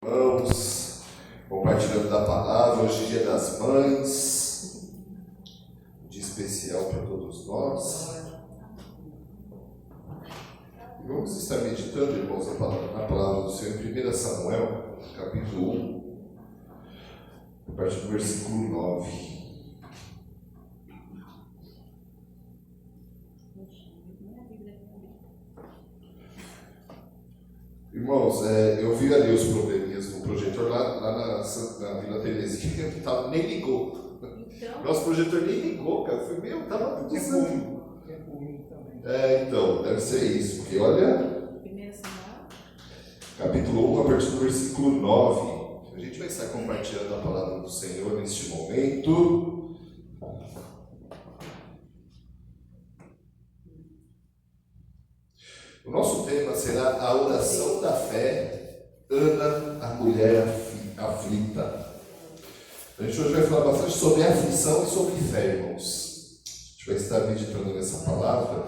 Irmãos, compartilhando da palavra, hoje é Dia das Mães, um dia especial para todos nós. E vamos estar meditando, irmãos, na palavra do Senhor em 1 Samuel, capítulo 1, a partir do versículo 9. Irmãos, eu vi ali os probleminhas do projetor lá na Vila Terezinha, que nem ligou. Então, Nosso projetor nem ligou, cara. Foi meu, tava tudo certo. Então, deve ser isso, porque olha, 1 Samuel, capítulo 1, a partir do versículo 9. A gente vai estar compartilhando a palavra do Senhor neste momento. O nosso tema será a oração da fé, Ana, a mulher aflita. A gente hoje vai falar bastante sobre aflição e sobre fé, irmãos. A gente vai estar meditando nessa palavra.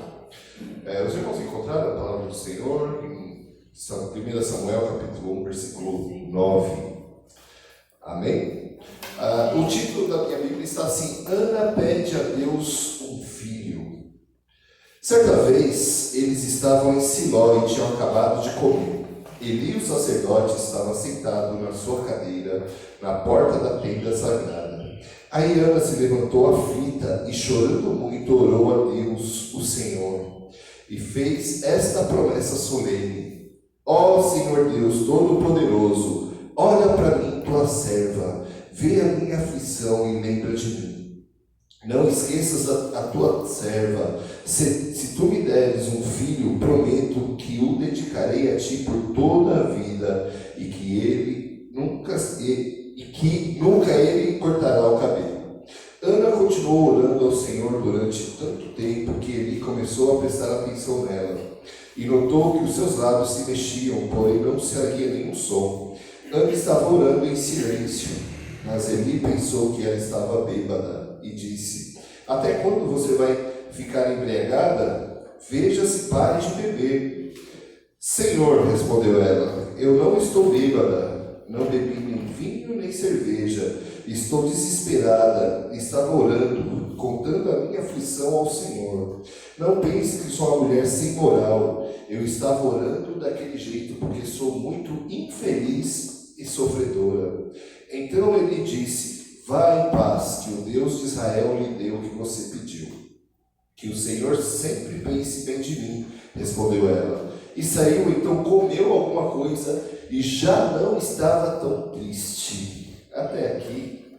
Os irmãos encontraram a palavra do Senhor em 1 Samuel, capítulo 1, versículo 9. Amém? O título da minha Bíblia está assim: Ana pede a Deus um filho. Certa vez, eles estavam em Siló e tinham acabado de comer. Eli, o sacerdote, estava sentado na sua cadeira, na porta da tenda sagrada. Aí Ana se levantou aflita e, chorando muito, orou a Deus, o Senhor, e fez esta promessa solene: Ó Senhor Deus Todo-Poderoso, olha para mim, tua serva, vê a minha aflição e lembra de mim. Não esqueças a tua serva. Se tu me deres um filho, prometo que o dedicarei a ti por toda a vida e que nunca ele cortará o cabelo. Ana continuou orando ao Senhor durante tanto tempo que ele começou a prestar atenção nela e notou que os seus lábios se mexiam, porém não se erguia nenhum som. Ana estava orando em silêncio, mas Eli pensou que ela estava bêbada e disse: Até quando você vai ficar embriagada? Veja se pare de beber. Senhor, respondeu ela, eu não estou bêbada, não bebi nem vinho nem cerveja, estou desesperada, estava orando, contando a minha aflição ao Senhor. Não pense que sou uma mulher sem moral, eu estava orando daquele jeito porque sou muito infeliz e sofredora. Então ele disse: Vá em paz, que o Deus de Israel lhe deu o que você pediu. Que o Senhor sempre pense bem de mim, respondeu ela. E saiu, então comeu alguma coisa e já não estava tão triste. Até aqui.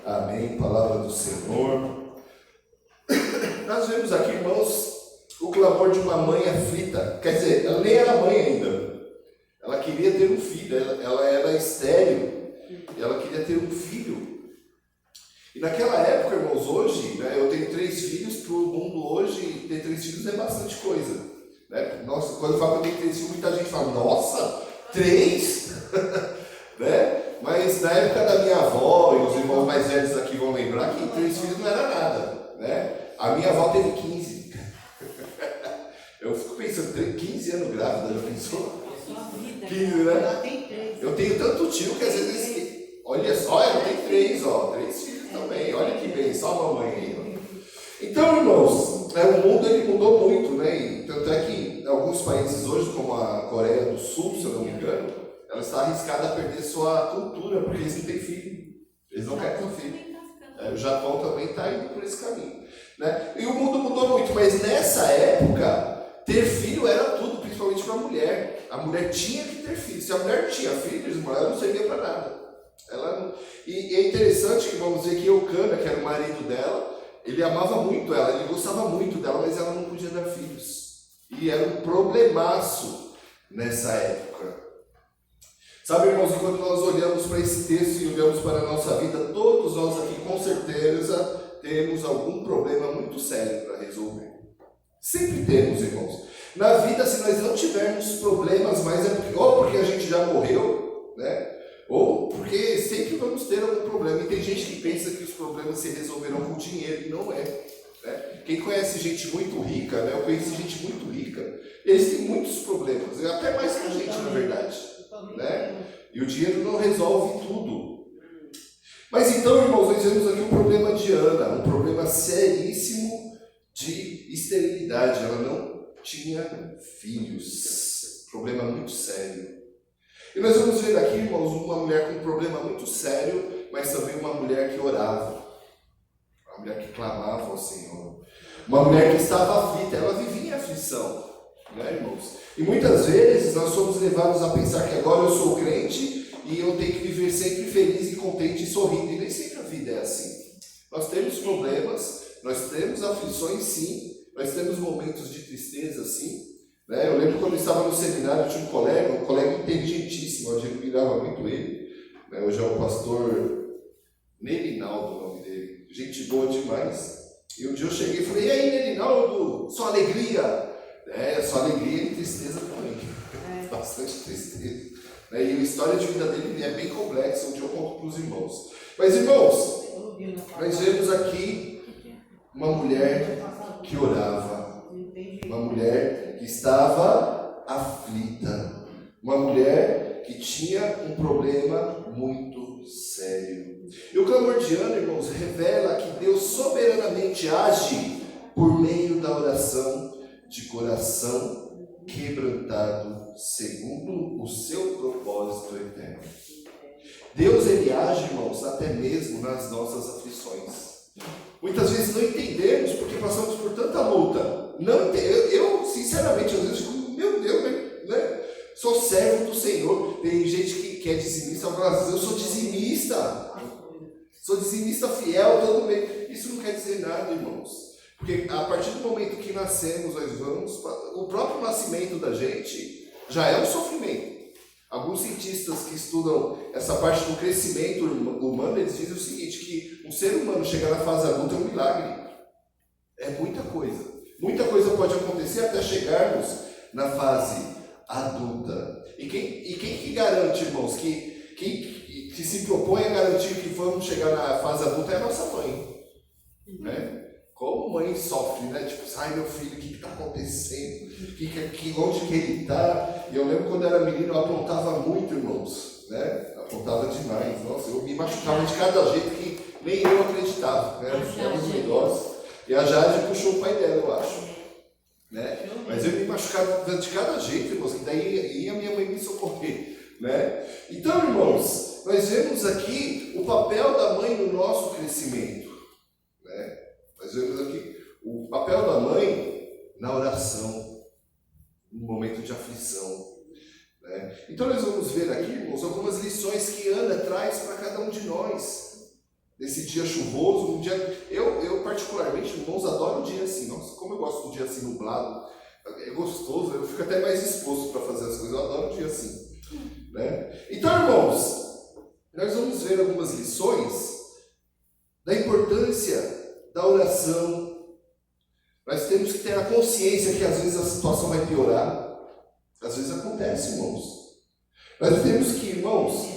Amém. Palavra do Senhor. Nós vemos aqui, irmãos, o clamor de uma mãe aflita. Quer dizer, ela nem era mãe ainda. Ela queria ter um filho, ela era estéril. E ela queria ter um filho. E naquela época, irmãos, hoje, né, eu tenho 3 filhos, para o mundo hoje, ter 3 filhos é bastante coisa. Né? Nossa, quando eu falo que eu tenho 3 filhos, muita gente fala: Nossa, 3? Né? Mas na época da minha avó, e os irmãos mais velhos aqui vão lembrar que 3 filhos não era nada. Né? A minha avó teve 15. Eu fico pensando, 15 anos grávida, já pensou? 15, né? Eu tenho tanto tio que às vezes... Olha só, eu tenho 3 filhos também. Olha que bem, só a mamãe aí. Então, irmãos, o mundo ele mudou muito, né? E tanto é que em alguns países hoje, como a Coreia do Sul, se eu não me engano, ela está arriscada a perder sua cultura, porque eles não têm filho. Eles não querem ter filho. O Japão também está indo por esse caminho. Né? E o mundo mudou muito, mas nessa época, ter filho era tudo, principalmente para a mulher. A mulher tinha que ter filho. Se a mulher não tinha filhos, ela não servia para nada. E é interessante que vamos ver que Eucana, que era o marido dela, ele amava muito ela, ele gostava muito dela, mas ela não podia dar filhos. E era um problemaço nessa época. Sabe, irmãos, enquanto nós olhamos para esse texto e olhamos para a nossa vida, todos nós aqui com certeza temos algum problema muito sério para resolver. Sempre temos, irmãos. Na vida, se nós não tivermos problemas, mas ou porque a gente já morreu, né? Ou porque sempre vamos ter algum problema. E tem gente que pensa que os problemas se resolverão com dinheiro, e não é. Né? Quem conhece gente muito rica, né? Eu conheci gente muito rica, eles têm muitos problemas, até mais que a gente, na verdade. Né? E o dinheiro não resolve tudo. Mas então, irmãos, nós temos aqui um problema de Ana, um problema seríssimo de esterilidade. Ela não tinha filhos. Problema muito sério. E nós vamos ver aqui, irmãos, uma mulher com um problema muito sério, mas também uma mulher que orava. Uma mulher que clamava ao Senhor. Uma mulher que estava aflita, ela vivia em aflição. Né, irmãos? E muitas vezes nós somos levados a pensar que agora eu sou crente e eu tenho que viver sempre feliz e contente e sorrindo. E nem sempre a vida é assim. Nós temos problemas, nós temos aflições sim, nós temos momentos de tristeza sim. Né? Eu lembro quando eu estava no seminário, tinha um colega inteligentíssimo, eu admirava muito ele. Né? Hoje é o pastor Nelinaldo, o nome dele. Gente boa demais. E um dia eu cheguei e falei, e aí Nelinaldo, sua alegria? Sua alegria e tristeza também. Bastante tristeza. E a história de vida dele é bem complexa, onde eu conto para os irmãos. Mas irmãos, nós vemos aqui uma mulher que orava, uma mulher que estava aflita, uma mulher que tinha um problema muito sério. E o clamor de Ana, irmãos, revela que Deus soberanamente age por meio da oração de coração quebrantado segundo o seu propósito eterno. Deus, ele age, irmãos, até mesmo nas nossas aflições. Muitas vezes não entendemos porque passamos por tanta luta. Eu sinceramente, às vezes fico, meu Deus, né? Sou servo do Senhor. Tem gente que é dizimista, fala, eu sou dizimista. Sou dizimista fiel todo mês. Isso não quer dizer nada, irmãos. Porque a partir do momento que nascemos, nós vamos, o próprio nascimento da gente já é um sofrimento. Alguns cientistas que estudam essa parte do crescimento humano, eles dizem o seguinte, que um ser humano chegar na fase adulta é um milagre. É muita coisa. Muita coisa pode acontecer até chegarmos na fase adulta. E quem que garante, irmãos, que se propõe a garantir que vamos chegar na fase adulta é a nossa mãe. Né? Como mãe sofre, né? Tipo, ai meu filho, o que está acontecendo? Onde que ele está? E eu lembro quando eu era menino, eu aprontava muito, irmãos. Né? Aprontava demais. Nossa, eu me machucava de cada jeito que nem eu acreditava. Né? Era um negócio. E a Jade puxou o pai dela, eu acho. Né? Mas eu me machucava de cada jeito, irmãos, que daí ia minha mãe me socorrer. Né? Então, irmãos, nós vemos aqui o papel da mãe no nosso crescimento. Né? Nós vemos aqui o papel da mãe na oração, no momento de aflição. Né? Então nós vamos ver aqui, irmãos, algumas lições que Ana traz para cada um de nós. Nesse dia chuvoso, um dia... Eu particularmente, irmãos, adoro um dia assim. Nossa, como eu gosto de um dia assim nublado. É gostoso, eu fico até mais disposto para fazer as coisas. Eu adoro um dia assim. Né? Então, irmãos, nós vamos ver algumas lições da importância da oração. Nós temos que ter a consciência que às vezes a situação vai piorar. Às vezes acontece, irmãos. Nós temos que, irmãos,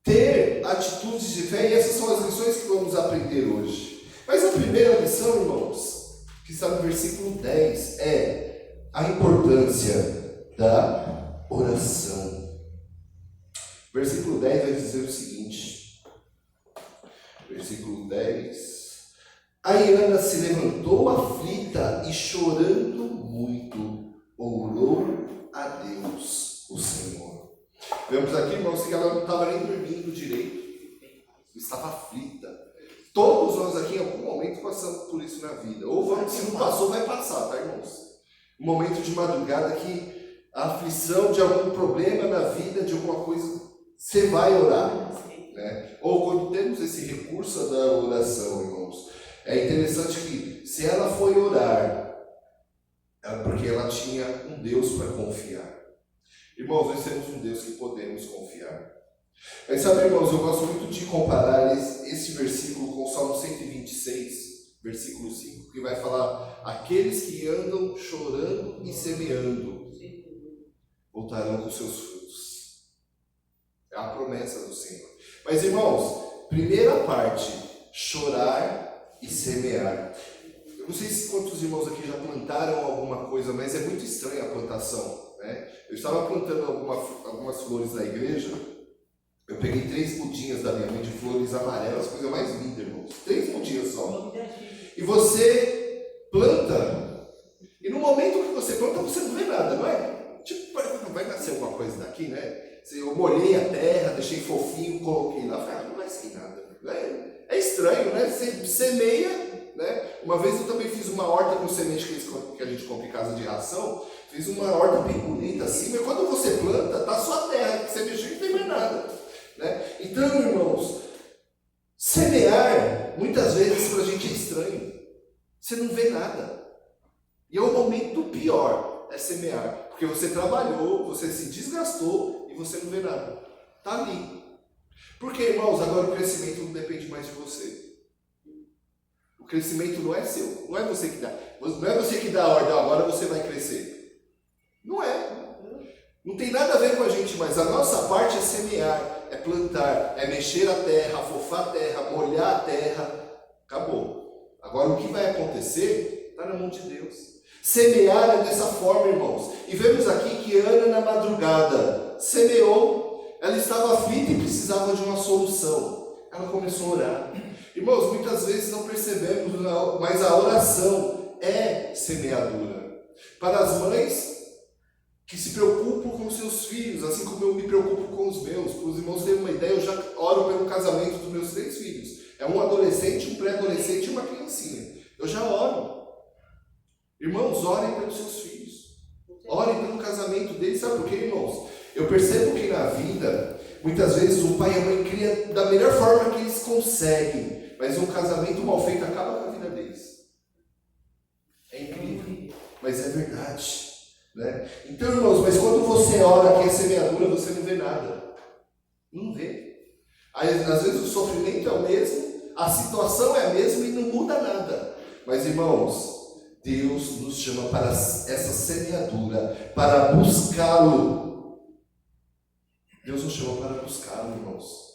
ter atitudes de fé, e essas são as lições que vamos aprender hoje. Mas a primeira lição, irmãos, que está no versículo 10, é a importância da oração. Versículo 10 vai dizer o seguinte, versículo 10... Aí Ana se levantou aflita e chorando muito, orou a Deus, o Senhor. Vemos aqui, irmãos, que ela não estava nem dormindo direito, estava aflita. Todos nós aqui, em algum momento, passamos por isso na vida. Ou vamos, se não passou, vai passar, tá, irmãos? Um momento de madrugada que a aflição de algum problema na vida, de alguma coisa, você vai orar. Né? Ou quando temos esse recurso da oração, irmãos, é interessante que, se ela foi orar, é porque ela tinha um Deus para confiar. Irmãos, nós temos um Deus que podemos confiar. Mas sabe, irmãos, eu gosto muito de comparar esse versículo com o Salmo 126, versículo 5, que vai falar: aqueles que andam chorando e semeando voltarão com seus frutos. É a promessa do Senhor. Mas, irmãos, primeira parte, chorar e semear. Eu não sei se quantos irmãos aqui já plantaram alguma coisa, mas é muito estranha a plantação. Né? Eu estava plantando algumas flores na igreja peguei 3 mudinhas da minha mãe de flores amarelas, coisa mais linda, irmãos. 3 mudinhas só. E você planta. E no momento que você planta, você não vê nada, não é? Tipo, vai nascer alguma coisa daqui, né? Eu molhei a terra, deixei fofinho, coloquei lá. Falei, não vai sair nada. É estranho, né? Você semeia, né? Uma vez eu também fiz uma horta com semente que a gente compra em casa de ração. Fiz uma horta bem bonita assim, mas quando você planta, tá só a terra, que você mexeu e não tem mais nada. Né? Então, irmãos, semear, muitas vezes para a gente é estranho. Você não vê nada. E é o momento pior, é semear. Porque você trabalhou, você se desgastou e você não vê nada. Está ali. Porque, irmãos, agora o crescimento não depende mais de você. O crescimento não é seu. Não é você que dá. Não é você que dá a ordem, agora você vai crescer. Não é. Não tem nada a ver com a gente, mas a nossa parte é semear, é plantar, é mexer a terra, afofar a terra, molhar a terra. Acabou. Agora o que vai acontecer está na mão de Deus. Semear é dessa forma, irmãos. E vemos aqui que Ana, na madrugada, semeou. Ela estava aflita e precisava de uma solução. Ela começou a orar. Irmãos, muitas vezes não percebemos, mas a oração é semeadura. Para as mães que se preocupam com seus filhos, assim como eu me preocupo com os meus. Para os irmãos terem uma ideia, eu já oro pelo casamento dos meus 3 filhos. É um adolescente, um pré-adolescente e uma criancinha. Eu já oro. Irmãos, orem pelos seus filhos. Orem pelo casamento deles. Sabe por quê, irmãos? Eu percebo que na vida, muitas vezes o pai e a mãe criam da melhor forma que eles conseguem. Mas um casamento mal feito acaba com a vida deles. É incrível, mas é verdade. Né? Então, irmãos, mas quando você ora que é semeadura, você não vê nada. Não vê. Às vezes o sofrimento é o mesmo, a situação é a mesma e não muda nada. Mas, irmãos, Deus nos chama para essa semeadura, para buscá-lo. Deus nos chama para buscá-lo, irmãos.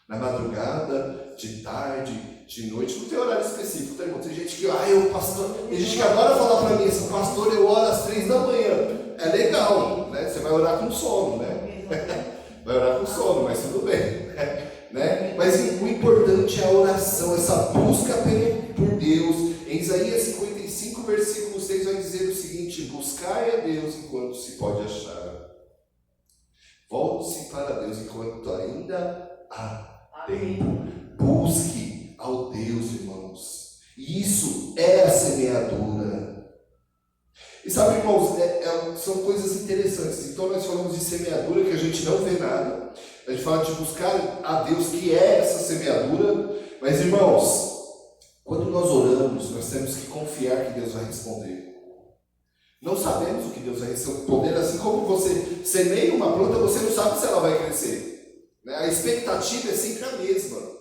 Na madrugada, de tarde, de noite, não tem horário específico, tá, irmão? Tem gente que, tem gente que adora falar para mim assim, pastor, eu oro às 3 da manhã. É legal, né? Você vai orar com sono, né? Vai orar com sono, mas tudo bem. Né? Mas o importante é a oração, essa busca por Deus. Em Isaías 55, versículo 6, vai dizer o seguinte: buscai a Deus enquanto se pode achar. Volte-se para Deus enquanto ainda há tempo. Busque ao Deus, irmãos. Isso é a semeadura. E sabe, irmãos, são coisas interessantes. Então nós falamos de semeadura, que a gente não vê nada. A gente fala de buscar a Deus, que é essa semeadura. Mas, irmãos, quando nós oramos, nós temos que confiar que Deus vai responder. Não sabemos o que Deus vai responder. Assim como você semeia uma planta, você não sabe se ela vai crescer. Né? A expectativa é sempre a mesma.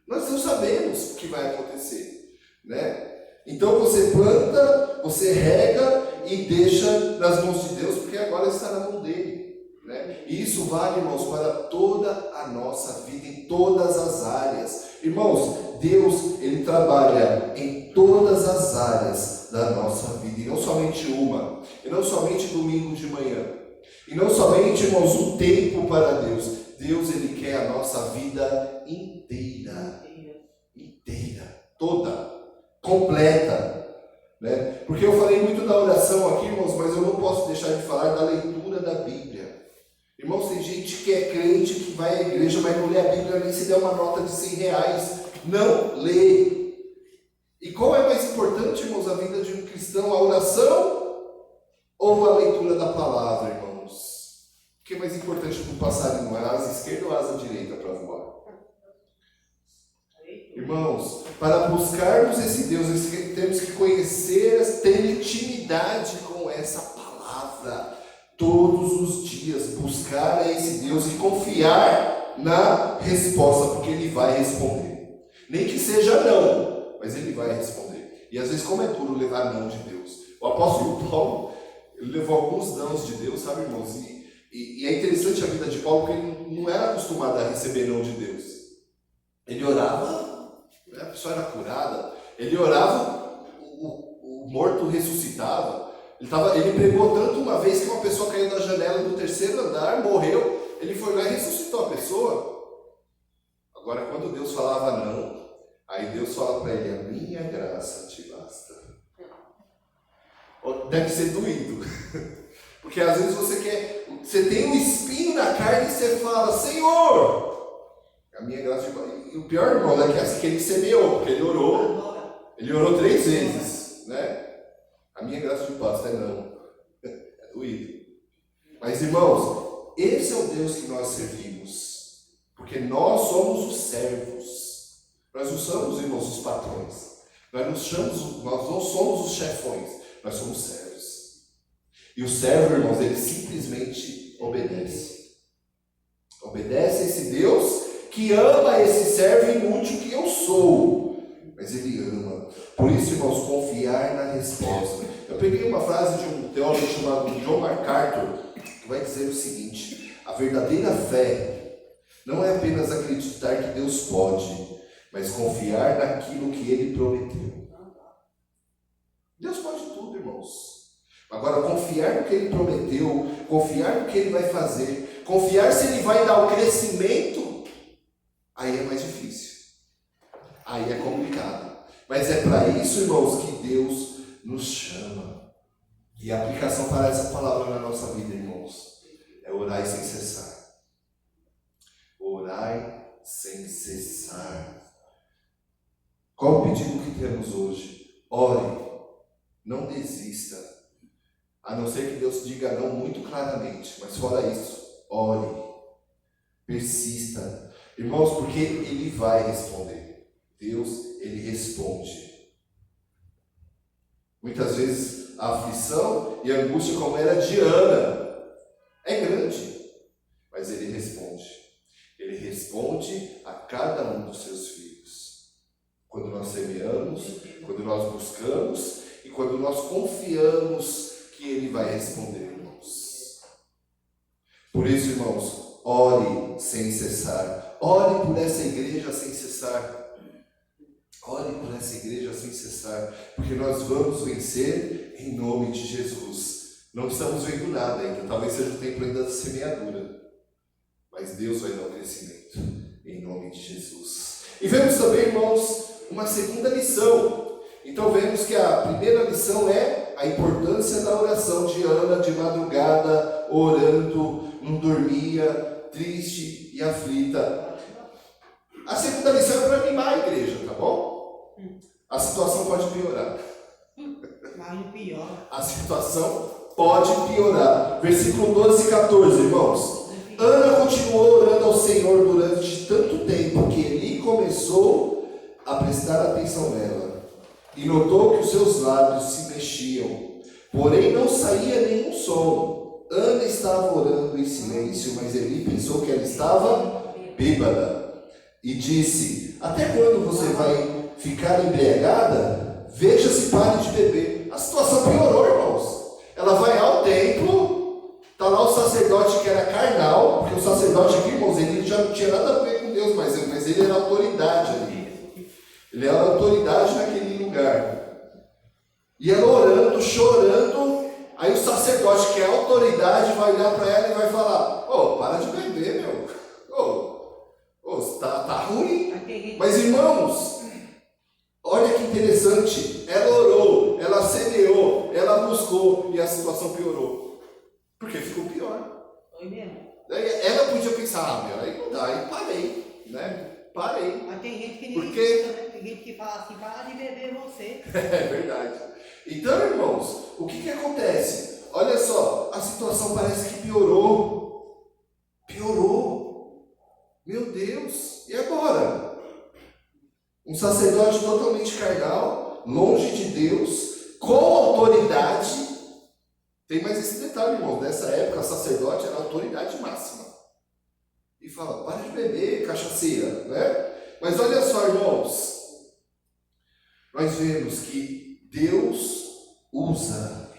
Nós não sabemos o que vai acontecer. Né? Então você planta, você rega e deixa nas mãos de Deus, porque agora está na mão dele. Né? E isso vale, irmãos, para toda a nossa vida, em todas as áreas. Irmãos, Deus, Ele trabalha em todas as áreas da nossa vida, e não somente uma, e não somente domingo de manhã, e não somente, irmãos, um tempo para Deus. Deus, Ele quer a nossa vida inteira, toda, completa. Né? Porque eu falei muito da oração aqui, irmãos, mas eu não posso deixar de falar da leitura da Bíblia. Irmãos, tem gente que é crente, que vai à igreja, mas não lê a Bíblia nem se der uma nota de R$100. Não lê. E qual é mais importante, irmãos, a vida de um cristão? A oração ou a leitura da palavra, irmãos? O que é mais importante para um passarinho? A asa esquerda ou a asa direita para voar? Irmãos, para buscarmos esse Deus, nós temos que conhecer, ter intimidade com essa palavra todos os dias, buscar a esse Deus e confiar na resposta, porque Ele vai responder. Nem que seja não, mas Ele vai responder. E às vezes, como é duro levar não de Deus. O apóstolo Paulo, ele levou alguns nãos de Deus, sabe, irmãos? E é interessante a vida de Paulo, porque ele não era acostumado a receber não de Deus. Ele orava, a pessoa era curada, ele orava, o morto ressuscitava. Ele pregou tanto uma vez que uma pessoa caiu da janela do 3º andar, morreu, ele foi lá e ressuscitou a pessoa. Agora, quando Deus falava não, aí Deus fala para ele: a minha graça te basta. Deve ser doído. Porque às vezes você tem um espinho na carne e você fala: Senhor, a minha graça te basta. E o pior, irmão, é que ele semeou, porque ele orou 3 vezes, né? A minha graça te basta, não. É doído. Mas, irmãos, esse é o Deus que nós servimos. Porque nós somos os servos. Nós não somos, irmãos, os patrões. Nós não somos os chefões. Nós somos servos. E o servo, irmãos, ele simplesmente obedece. Obedece a esse Deus que ama esse servo inútil que eu sou. Mas ele ama. Por isso, irmãos, confiar na resposta. Eu peguei uma frase de um teólogo chamado John MacArthur, que vai dizer o seguinte: a verdadeira fé não é apenas acreditar que Deus pode, mas confiar naquilo que Ele prometeu. Deus pode tudo, irmãos. Agora, confiar no que Ele prometeu, confiar no que Ele vai fazer, confiar se Ele vai dar o crescimento, aí é mais difícil. Aí é complicado. Mas é para isso, irmãos, que Deus nos chama. E a aplicação para essa palavra na nossa vida, irmãos, é orar sem cessar. Orai sem cessar. Qual o pedido que temos hoje? Ore, não desista. A não ser que Deus diga não muito claramente, mas fora isso, ore, persista. Irmãos, porque Ele vai responder. Deus, Ele responde. Muitas vezes a aflição e a angústia, como era de Ana, é grande, mas Ele responde. Ele responde a cada um dos seus filhos. Quando nós semeamos, quando nós buscamos e quando nós confiamos que Ele vai responder, irmãos. Por isso, irmãos, ore sem cessar. Ore por essa igreja sem cessar. Ore por essa igreja sem cessar, porque nós vamos vencer em nome de Jesus. Não estamos vendo nada ainda, talvez seja o tempo ainda da semeadura, mas Deus vai dar o crescimento em nome de Jesus. E vemos também, irmãos, uma segunda lição. Então vemos que a primeira lição é a importância da oração de Ana de madrugada, orando, não dormia, triste e aflita. A segunda lição é para animar a igreja, tá bom? A situação pode piorar. A situação pode piorar. Versículo 12 e 14, irmãos. Ana continuou orando ao Senhor durante tanto tempo que Eli começou a prestar atenção nela. E notou que os seus lábios se mexiam, porém não saía nenhum som. Ana estava orando em silêncio, mas Eli pensou que ela estava bêbada. E disse: até quando você vai ficar embriagada? Veja se pare de beber. A situação piorou, irmãos. Ela vai ao templo, está lá o sacerdote que era carnal, porque o sacerdote aqui, irmãos, ele já não tinha nada a ver com Deus, mas ele era autoridade ali. Ele era autoridade naquele lugar. E ela orando, chorando, aí o sacerdote, que é autoridade, vai olhar para ela e vai falar: ô, para de beber, meu. Tá ruim. Mas, irmãos, olha que interessante. Ela orou, ela semeou, ela buscou e a situação piorou. Porque ficou pior. Ela podia pensar: aí não dá, aí parei, né? Parei. Mas tem gente que Porque... tem gente que fala assim: para de beber você. É verdade. Então, irmãos, o que acontece? Olha só, a situação parece que piorou. Piorou. Meu Deus, e agora? Um sacerdote totalmente carnal, longe de Deus, com autoridade. Tem mais esse detalhe, irmão. Nessa época, o sacerdote era a autoridade máxima. E fala: para de beber, cachaceira, né? Mas olha só, irmãos. Nós vemos que Deus usa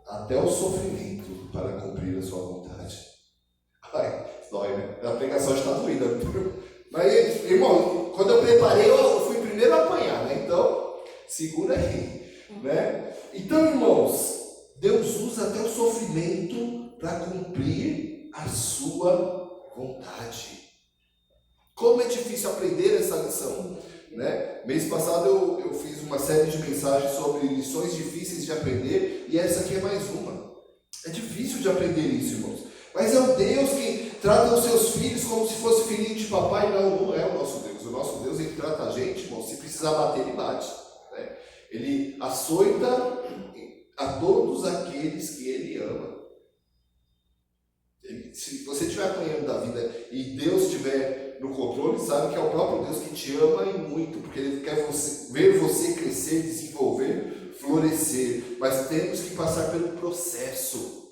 até o sofrimento para cumprir a sua vontade. Ai, dói, né? A pregação está doída. Mas, irmão, quando eu preparei, eu fui primeiro a apanhar, né? Então, segura aí, né? Então, irmãos, Deus usa até o sofrimento para cumprir a sua vontade. Como é difícil aprender essa lição, né? Mês passado eu fiz uma série de mensagens sobre lições difíceis de aprender, e essa aqui é mais uma. É difícil de aprender isso, irmãos. Mas é o Deus que trata os seus filhos como se fosse filhinho de papai. Não é o nosso Deus. O nosso Deus, ele trata a gente, irmão, se precisar bater, ele bate, né? Ele açoita a todos aqueles que ele ama. Se você estiver apanhando da vida e Deus estiver no controle, sabe que é o próprio Deus que te ama e muito, porque Ele quer ver você crescer, desenvolver, florescer. Mas temos que passar pelo processo.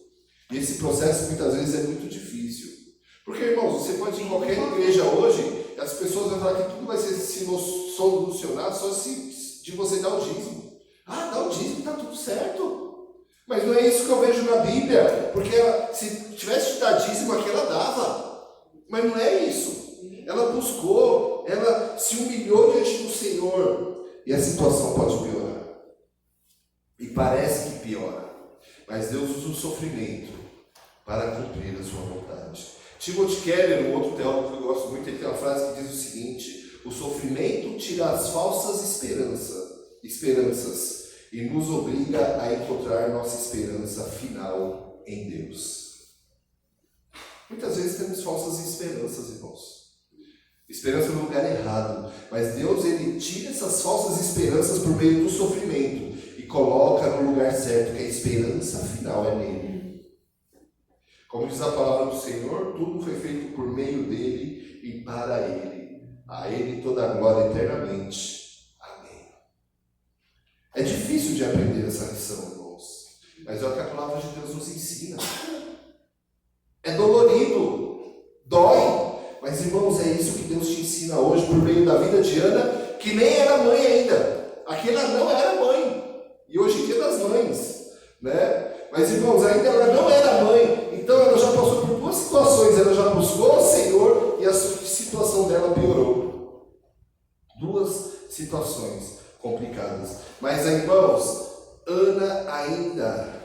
E esse processo muitas vezes é muito difícil. Porque, irmãos, você pode ir em qualquer igreja hoje, e as pessoas vão falar que tudo vai ser solucionado só de você dar o dízimo. Ah, dá o dízimo, está tudo certo. Mas não é isso que eu vejo na Bíblia, porque ela, se tivesse de dar dízimo aqui, ela dava. Mas não é isso. Ela buscou, ela se humilhou diante do Senhor. E a situação pode piorar. E parece que piora. Mas Deus usa o sofrimento para cumprir a sua vontade. Timothy Keller, um outro teólogo que eu gosto muito, ele tem uma frase que diz o seguinte: o sofrimento tira as falsas esperanças e nos obriga a encontrar nossa esperança final em Deus. Muitas vezes temos falsas esperanças, irmãos. Esperança no lugar errado. Mas Deus, ele tira essas falsas esperanças por meio do sofrimento e coloca no lugar certo, que a esperança final é nele. Como diz a palavra do Senhor, tudo foi feito por meio dele e para ele. A ele toda a glória eternamente. É difícil de aprender essa lição, irmãos, mas é o que a palavra de Deus nos ensina. É dolorido, dói, mas, irmãos, é isso que Deus te ensina hoje por meio da vida de Ana, que nem era mãe ainda. Aquela não era mãe, e hoje em dia das mães, né? Mas, irmãos, ainda ela não era mãe, então ela já passou por duas situações. Ela já buscou o Senhor e a situação dela piorou. Duas situações complicadas. Mas, irmãos, Ana ainda,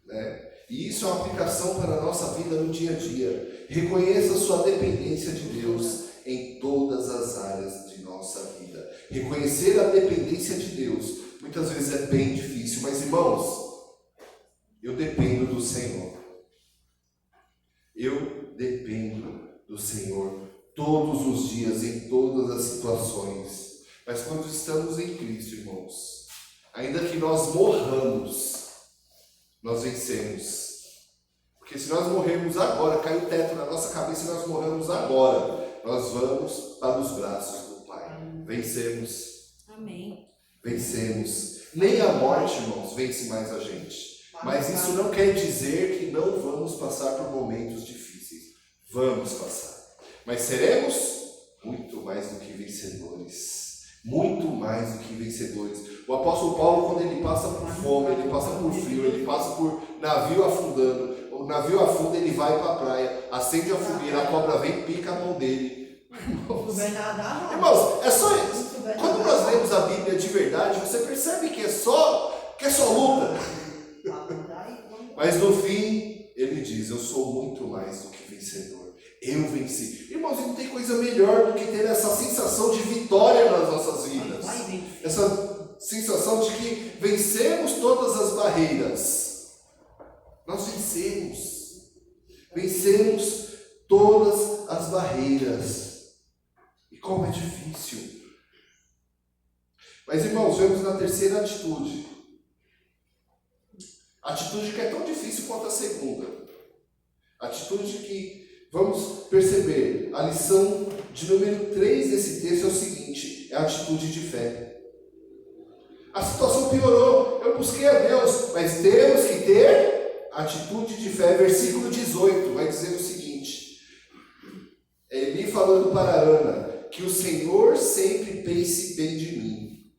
né? E isso é uma aplicação para a nossa vida no dia a dia. Reconheça a sua dependência de Deus em todas as áreas de nossa vida. Reconhecer a dependência de Deus muitas vezes é bem difícil, mas, irmãos, eu dependo do Senhor. Eu dependo do Senhor todos os dias, em todas as situações. Mas quando estamos em Cristo, irmãos, ainda que nós morramos, nós vencemos. Porque se nós morrermos agora, cai o teto na nossa cabeça e nós morremos agora, nós vamos para os braços do Pai. Vencemos. Amém. Vencemos. Nem a morte, irmãos, vence mais a gente. Mas isso não quer dizer que não vamos passar por momentos difíceis. Vamos passar. Mas seremos muito mais do que vencedores. Muito mais do que vencedores. O apóstolo Paulo, quando ele passa por fome, ele passa por frio, ele passa por navio afundando. O navio afunda, ele vai para a praia, acende a fogueira, a cobra vem e pica a mão dele. Irmãos, é só isso. Quando nós lemos a Bíblia de verdade, você percebe que é só luta. Mas no fim, ele diz: eu sou muito mais do que vencedor. Eu venci. Irmãos, não tem coisa melhor do que ter essa sensação de vitória nas nossas vidas. Essa sensação de que vencemos todas as barreiras. Nós vencemos. Vencemos todas as barreiras. E como é difícil. Mas, irmãos, vemos na terceira atitude. Atitude que é tão difícil quanto a segunda. Atitude que vamos perceber, a lição de número 3 desse texto é o seguinte: é a atitude de fé. A situação piorou, eu busquei a Deus, mas temos que ter atitude de fé. Versículo 18 vai dizer o seguinte: Eli falando para Ana, que o Senhor sempre pense bem de mim.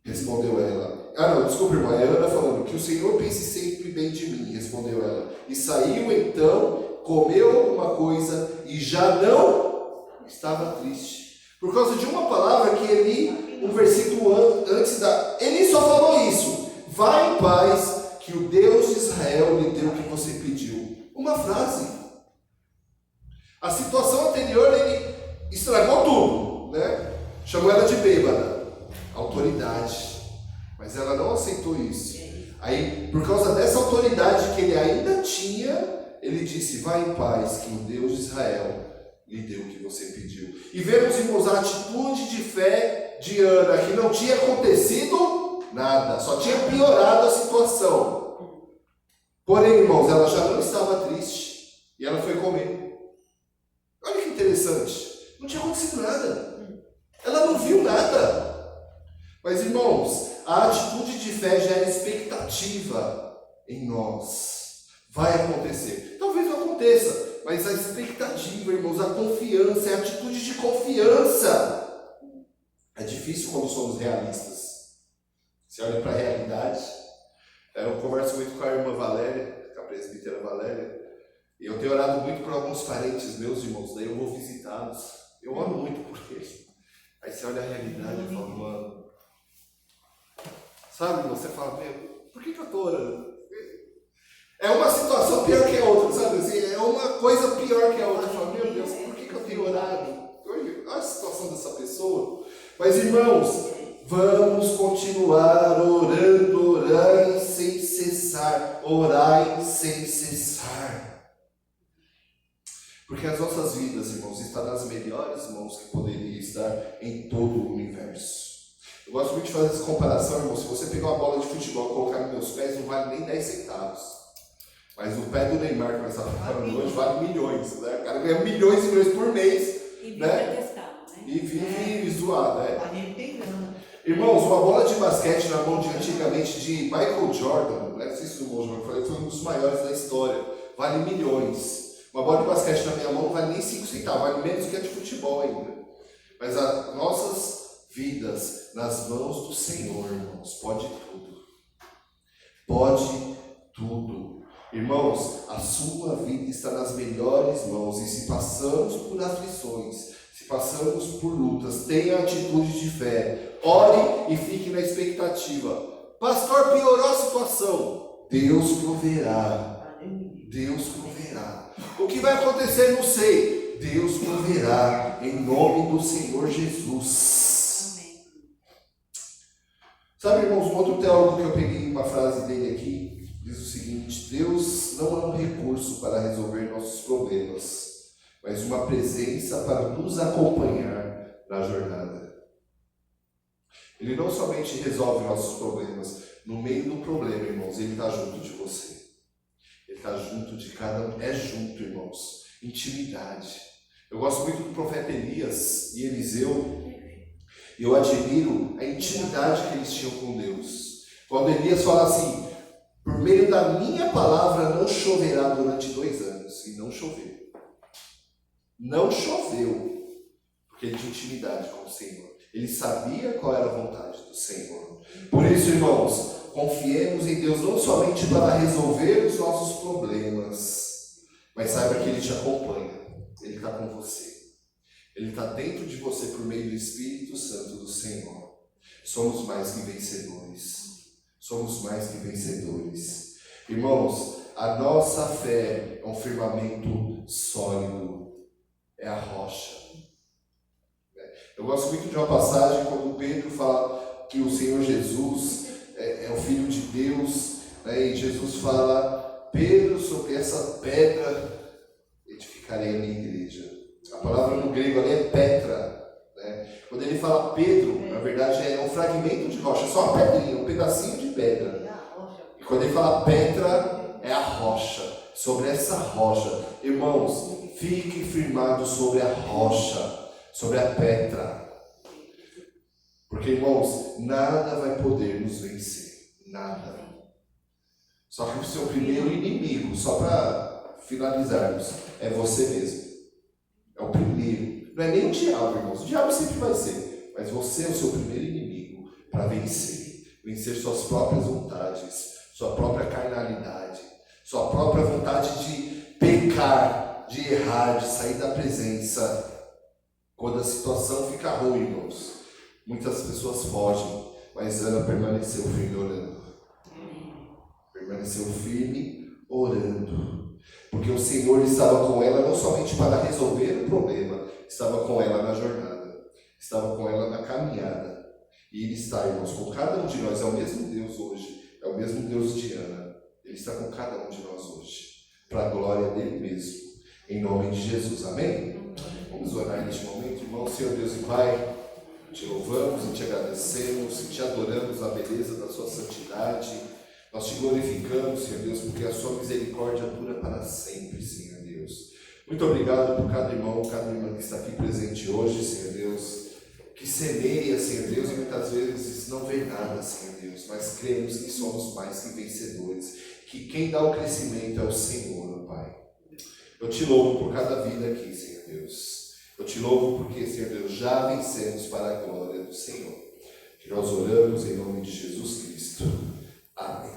Respondeu ela. Desculpa, irmã, é Ana falando, que o Senhor pense sempre bem de mim, respondeu ela. E saiu então, comeu alguma coisa e já não estava triste. Por causa de uma palavra que Eli, um versículo antes Eli só falou isso: vá em paz, que o Deus de Israel lhe deu o que você pediu. Uma frase. A situação anterior, estragou tudo, né? Chamou ela de bêbada, autoridade. Mas ela não aceitou isso. Aí, por causa dessa autoridade que ele ainda tinha, ele disse: vai em paz, que o Deus de Israel lhe deu o que você pediu. E vemos, irmãos, a atitude de fé de Ana, que não tinha acontecido nada, só tinha piorado a situação. Porém, irmãos, ela já não estava triste e ela foi comer. Olha que interessante, não tinha acontecido nada, ela não viu nada. Mas, irmãos, a atitude de fé gera expectativa em nós. Vai acontecer, talvez não aconteça, mas a expectativa, irmãos, a confiança, a atitude de confiança. É difícil quando somos realistas. Você olha para a realidade. Eu converso muito com a irmã Valéria, com a presbítera Valéria, e eu tenho orado muito por alguns parentes meus, irmãos, daí eu vou visitá-los. Eu oro muito por eles. Aí você olha a realidade e fala: mano, sabe, você fala: meu, por que eu estou orando? É uma situação pior que a outra, sabe assim? É uma coisa pior que a outra. Eu falo: meu Deus, por que eu tenho orado? Olha a situação dessa pessoa. Mas, irmãos, vamos continuar orando, orai sem cessar, orai sem cessar. Porque as nossas vidas, irmãos, estão nas melhores mãos que poderia estar em todo o universo. Eu gosto muito de fazer essa comparação, irmão. Se você pegar uma bola de futebol e colocar nos meus pés, não vale nem 10 centavos. Mas o pé do Neymar, que nós estávamos falando hoje, vale milhões, né? O cara ganha milhões e milhões por mês. E vive né? atestado, né? E vive zoado, né? A gente tem grana. Irmãos, uma bola de basquete na mão de antigamente de Michael Jordan, né? Não sei se o irmão Jordan falou, foi um dos maiores da história. Vale milhões. Uma bola de basquete na minha mão não vale nem 5 centavos, vale menos que a de futebol ainda. Mas as nossas vidas nas mãos do Senhor, irmãos, pode tudo. Pode tudo. Irmãos, a sua vida está nas melhores mãos. E se passamos por aflições, se passamos por lutas, tenha atitude de fé. Ore e fique na expectativa. Pastor, piorou a situação. Deus proverá. Deus proverá. O que vai acontecer, não sei. Deus proverá em nome do Senhor Jesus. Amém. Sabe, irmãos, um outro teólogo que eu peguei uma frase dele aqui, diz o seguinte: Deus não é um recurso para resolver nossos problemas, mas uma presença para nos acompanhar na jornada. Ele não somente resolve nossos problemas, no meio do problema, irmãos, Ele está junto de você. Ele está junto de cada um. É junto, irmãos. Intimidade. Eu gosto muito do profeta Elias e Eliseu. E eu admiro a intimidade que eles tinham com Deus. Quando Elias fala assim: por meio da minha palavra não choverá durante 2 anos. E não choveu. Não choveu. Porque ele tinha intimidade com o Senhor. Ele sabia qual era a vontade do Senhor. Por isso, irmãos, confiemos em Deus não somente para resolver os nossos problemas, mas saiba que Ele te acompanha. Ele está com você. Ele está dentro de você por meio do Espírito Santo do Senhor. Somos mais que vencedores. Somos mais que vencedores. Irmãos, a nossa fé é um firmamento sólido. É a rocha. Eu gosto muito de uma passagem quando Pedro fala que o Senhor Jesus é o Filho de Deus, né? E Jesus fala: Pedro, sobre essa pedra edificarei a minha igreja. A palavra no grego ali é Petra, né? Quando ele fala Pedro, na verdade é um fragmento de rocha, só uma pedrinha, um pedacinho de pedra. E quando ele fala Petra, é a rocha. Sobre essa rocha, irmãos, fique firmado sobre a rocha, sobre a Petra. Porque, irmãos, nada vai poder nos vencer. Nada. Só que o seu primeiro inimigo, só para finalizarmos, é você mesmo. É o primeiro. Não é nem o diabo, irmãos. O diabo sempre vai ser. Mas você é o seu primeiro inimigo para vencer. Vencer suas próprias vontades, sua própria carnalidade, sua própria vontade de pecar, de errar, de sair da presença. Quando a situação fica ruim, irmãos, muitas pessoas fogem, mas Ana permaneceu firme orando. Permaneceu firme orando. Porque o Senhor estava com ela não somente para resolver o problema, estava com ela na jornada, estava com ela na caminhada. E Ele está, irmãos, com cada um de nós. É o mesmo Deus hoje, é o mesmo Deus de Ana. Ele está com cada um de nós hoje, para a glória dele mesmo, em nome de Jesus, amém? Vamos orar neste momento, irmão. Senhor Deus e Pai, te louvamos e te agradecemos e te adoramos na beleza da sua santidade. Nós te glorificamos, Senhor Deus, porque a sua misericórdia dura para sempre, Senhor Deus. Muito obrigado por cada irmão, cada irmã que está aqui presente hoje, Senhor Deus, que semeia, Senhor Deus, e muitas vezes não vê nada, Senhor Deus, mas cremos que somos mais que vencedores, que quem dá o crescimento é o Senhor, ó Pai. Eu te louvo por cada vida aqui, Senhor Deus. Eu te louvo porque, Senhor Deus, já vencemos para a glória do Senhor. Que nós oramos em nome de Jesus Cristo. Amém.